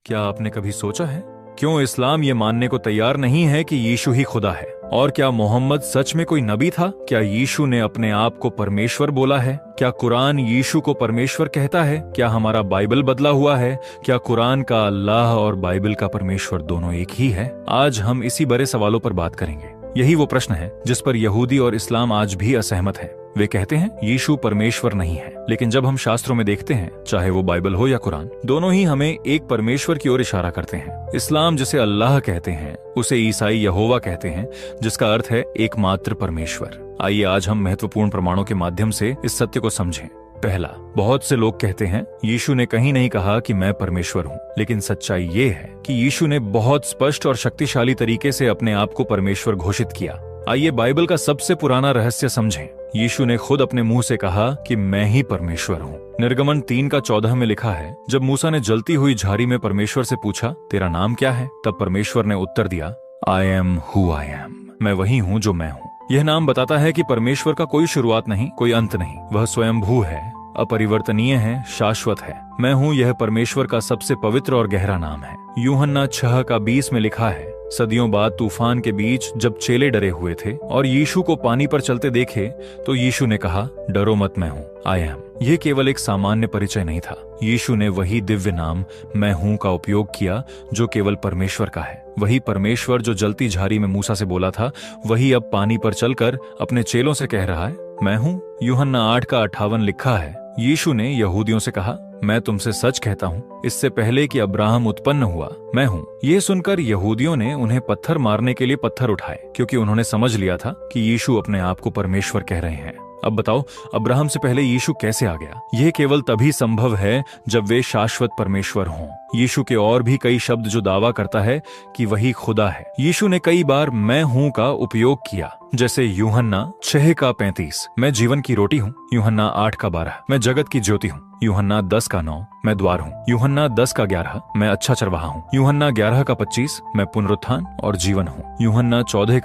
क्या आपने कभी सोचा है क्यों इस्लाम ये मानने को तैयार नहीं है कि यीशु ही खुदा है? और क्या मोहम्मद सच में कोई नबी था? क्या यीशु ने अपने आप को परमेश्वर बोला है? क्या कुरान यीशु को परमेश्वर कहता है? क्या हमारा बाइबल बदला हुआ है? क्या कुरान का अल्लाह और बाइबल का परमेश्वर दोनों एक ही है? आज हम इसी बड़े सवालों पर बात करेंगे। यही वो प्रश्न है जिस पर यहूदी और इस्लाम आज भी असहमत है। वे कहते हैं यीशु परमेश्वर नहीं है, लेकिन जब हम शास्त्रों में देखते हैं, चाहे वो बाइबल हो या कुरान, दोनों ही हमें एक परमेश्वर की ओर इशारा करते हैं। इस्लाम जिसे अल्लाह कहते हैं, उसे ईसाई यहोवा कहते हैं, जिसका अर्थ है एकमात्र परमेश्वर। आइए आज हम महत्वपूर्ण प्रमाणों के माध्यम से इस सत्य को समझें। पहला, बहुत से लोग कहते हैं यीशु ने कहीं नहीं कहा कि मैं परमेश्वर हूँ, लेकिन सच्चाई ये है कि यीशु ने बहुत स्पष्ट और शक्तिशाली तरीके से अपने आप को परमेश्वर घोषित किया। आइए बाइबल का सबसे पुराना रहस्य समझें। यीशु ने खुद अपने मुंह से कहा कि मैं ही परमेश्वर हूँ। निर्गमन 3:14 में लिखा है, जब मूसा ने जलती हुई झाड़ी में परमेश्वर से पूछा, तेरा नाम क्या है? तब परमेश्वर ने उत्तर दिया, I am who I am. मैं वही हूँ जो मैं हूँ। यह नाम बताता है कि परमेश्वर का कोई शुरुआत नहीं, कोई अंत नहीं। वह स्वयंभू है, अपरिवर्तनीय है, शाश्वत है। मैं हूँ, यह परमेश्वर का सबसे पवित्र और गहरा नाम है। यूहन्ना 6:20 में लिखा है, सदियों बाद तूफान के बीच जब चेले डरे हुए थे और यीशु को पानी पर चलते देखे, तो यीशु ने कहा, डरो मत, मैं हूँ, आई एम। यह केवल एक सामान्य परिचय नहीं था। यीशु ने वही दिव्य नाम मैं हूँ का उपयोग किया जो केवल परमेश्वर का है। वही परमेश्वर जो जलती झाड़ी में मूसा से बोला था, वही अब पानी पर चलकर अपने चेलों से कह रहा है, मैं हूँ। यूहन्ना 8:58 लिखा है, यीशु ने यहूदियों से कहा, मैं तुमसे सच कहता हूँ, इससे पहले कि अब्राहम उत्पन्न हुआ, मैं हूँ। ये सुनकर यहूदियों ने उन्हें पत्थर मारने के लिए पत्थर उठाए, क्योंकि उन्होंने समझ लिया था कि यीशु अपने आप को परमेश्वर कह रहे हैं। अब बताओ, अब्राहम से पहले यीशु कैसे आ गया? यह केवल तभी संभव है जब वे शाश्वत परमेश्वर हों। यीशु के और भी कई शब्द जो दावा करता है कि वही खुदा है। यीशु ने कई बार मैं हूँ का उपयोग किया, जैसे यूहन्ना 6:35, मैं जीवन की रोटी हूँ। यूहन्ना 8:12, मैं जगत की ज्योति हूँ। यूहन्ना 10:9, मैं द्वार हूँ। यूहन्ना 10:11, मैं अच्छा चरवाहा हूँ। यूहन्ना 11:25, मैं पुनरुत्थान और जीवन हूँ। यूहन्ना 14